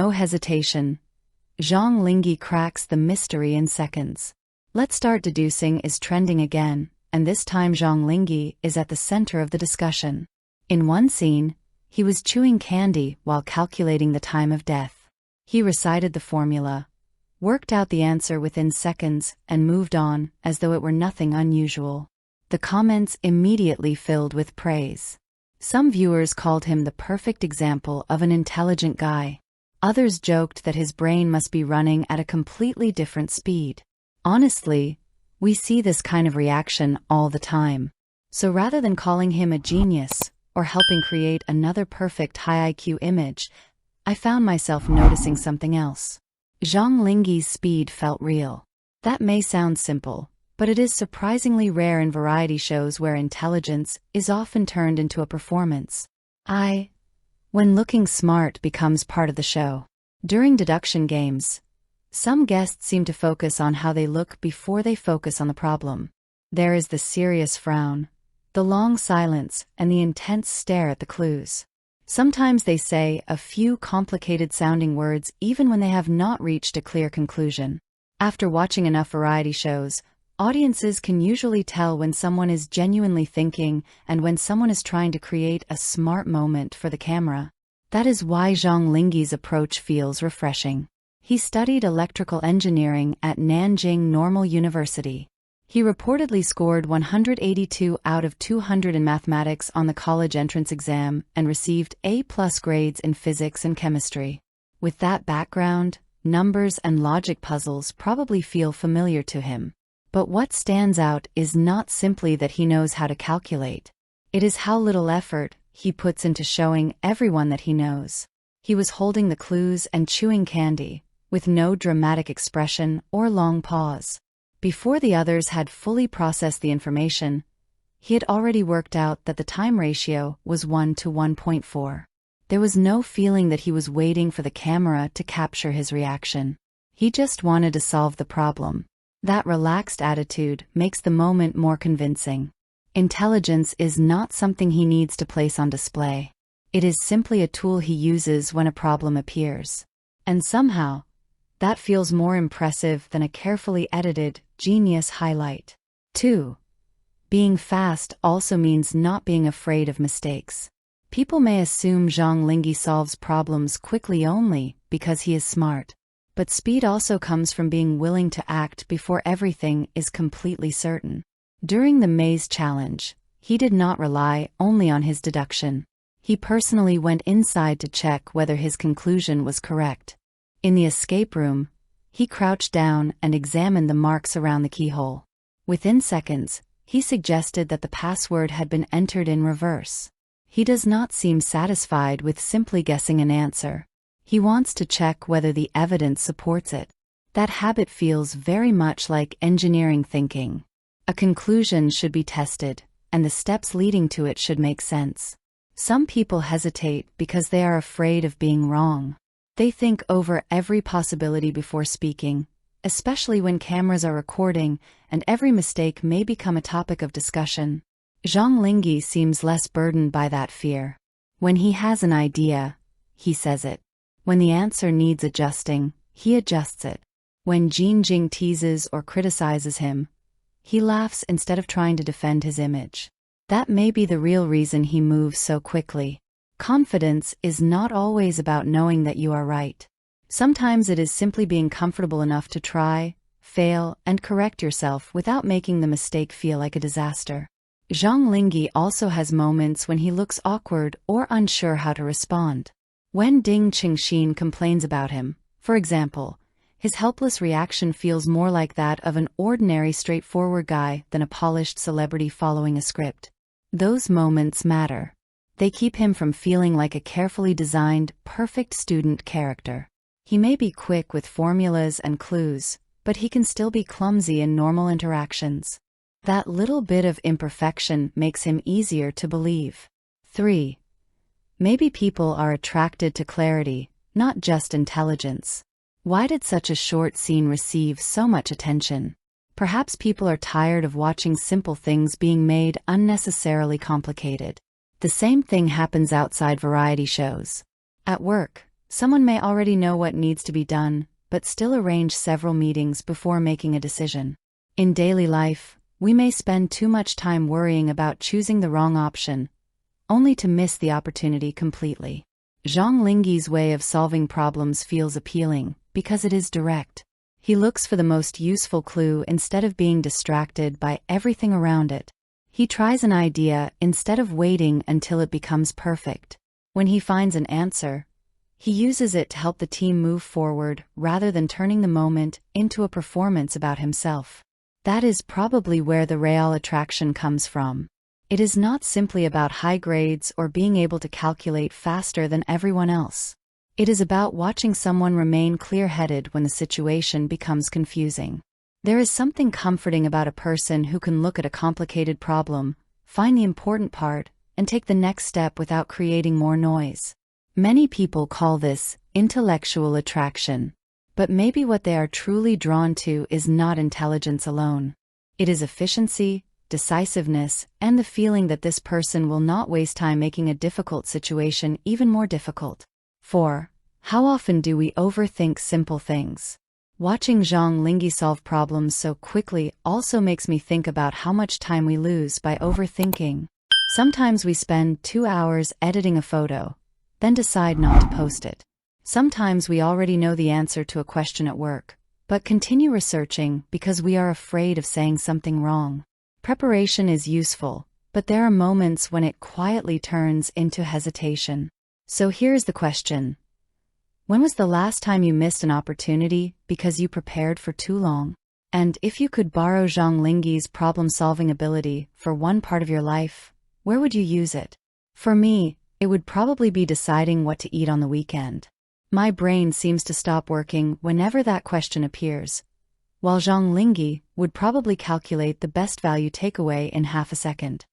no hesitation, Zhang Linghe cracks the mystery in seconds. "Let's Start Deducing" is trending again, and this time Zhang Linghe is at the center of the discussion. In one scene, he was chewing candy while calculating the time of death. He recited the formula, worked out the answer within seconds, and moved on as though it were nothing unusual. The comments immediately filled with praise. Some viewers called him the perfect example of an intelligent guy. Others joked that his brain must be running at a completely different speed. Honestly, we see this kind of reaction all the time. So rather than calling him a genius or helping create another perfect high IQ image, I found myself noticing something else. Zhang Linghe's speed felt real. That may sound simple, but it is surprisingly rare in variety shows where intelligence is often turned into a performance. When looking smart becomes part of the show. During deduction games, some guests seem to focus on how they look before they focus on the problem. There is the serious frown, the long silence, and the intense stare at the clues. Sometimes they say a few complicated-sounding words even when they have not reached a clear conclusion. After watching enough variety shows, audiences can usually tell when someone is genuinely thinking and when someone is trying to create a smart moment for the camera. That is why Zhang Linghe's approach feels refreshing. He studied electrical engineering at Nanjing Normal University. He reportedly scored 182 out of 200 in mathematics on the college entrance exam and received A+ grades in physics and chemistry. With that background, numbers and logic puzzles probably feel familiar to him. But what stands out is not simply that he knows how to calculate. It is how little effort he puts into showing everyone that he knows. He was holding the clues and chewing candy, with no dramatic expression or long pause. Before the others had fully processed the information, he had already worked out that the time ratio was 1 to 1.4. There was no feeling that he was waiting for the camera to capture his reaction. He just wanted to solve the problem. That relaxed attitude makes the moment more convincing. Intelligence is not something he needs to place on display. It is simply a tool he uses when a problem appears. And somehow, that feels more impressive than a carefully edited, genius highlight. 2. Being fast also means not being afraid of mistakes. People may assume Zhang Linghe solves problems quickly only because he is smart. But speed also comes from being willing to act before everything is completely certain. During the maze challenge, he did not rely only on his deduction. He personally went inside to check whether his conclusion was correct. In the escape room, he crouched down and examined the marks around the keyhole. Within seconds, he suggested that the password had been entered in reverse. He does not seem satisfied with simply guessing an answer. He wants to check whether the evidence supports it. That habit feels very much like engineering thinking. A conclusion should be tested, and the steps leading to it should make sense. Some people hesitate because they are afraid of being wrong. They think over every possibility before speaking, especially when cameras are recording and every mistake may become a topic of discussion. Zhang Linghe seems less burdened by that fear. When he has an idea, he says it. When the answer needs adjusting, he adjusts it. When Jing teases or criticizes him, he laughs instead of trying to defend his image. That may be the real reason he moves so quickly. Confidence is not always about knowing that you are right. Sometimes it is simply being comfortable enough to try, fail, and correct yourself without making the mistake feel like a disaster. Zhang Linghe also has moments when he looks awkward or unsure how to respond. When Ding Qingxin complains about him, for example, his helpless reaction feels more like that of an ordinary straightforward guy than a polished celebrity following a script. Those moments matter. They keep him from feeling like a carefully designed, perfect student character. He may be quick with formulas and clues, but he can still be clumsy in normal interactions. That little bit of imperfection makes him easier to believe. 3. Maybe people are attracted to clarity, not just intelligence. Why did such a short scene receive so much attention? Perhaps people are tired of watching simple things being made unnecessarily complicated. The same thing happens outside variety shows. At work, Someone may already know what needs to be done, but still arrange several meetings before making a decision. In daily life, we may spend too much time worrying about choosing the wrong option, only to miss the opportunity completely. Zhang Linghe's way of solving problems feels appealing because it is direct. He looks for the most useful clue instead of being distracted by everything around it. He tries an idea instead of waiting until it becomes perfect. When he finds an answer, he uses it to help the team move forward rather than turning the moment into a performance about himself. That is probably where the real attraction comes from. It is not simply about high grades or being able to calculate faster than everyone else. It is about watching someone remain clear-headed when the situation becomes confusing. There is something comforting about a person who can look at a complicated problem, find the important part, and take the next step without creating more noise. Many people call this intellectual attraction, but maybe what they are truly drawn to is not intelligence alone. It is efficiency, decisiveness, and the feeling that this person will not waste time making a difficult situation even more difficult. 4. How often do we overthink simple things? Watching Zhang Linghe solve problems so quickly also makes me think about how much time we lose by overthinking. Sometimes we spend 2 hours editing a photo, then decide not to post it. Sometimes we already know the answer to a question at work, but continue researching because we are afraid of saying something wrong. Preparation is useful, but there are moments when it quietly turns into hesitation. So here's the question. When was the last time you missed an opportunity because you prepared for too long? And if you could borrow Zhang Linghe's problem-solving ability for one part of your life, where would you use it? For me, it would probably be deciding what to eat on the weekend. My brain seems to stop working whenever that question appears, while Zhang Linghe would probably calculate the best value takeaway in half a second.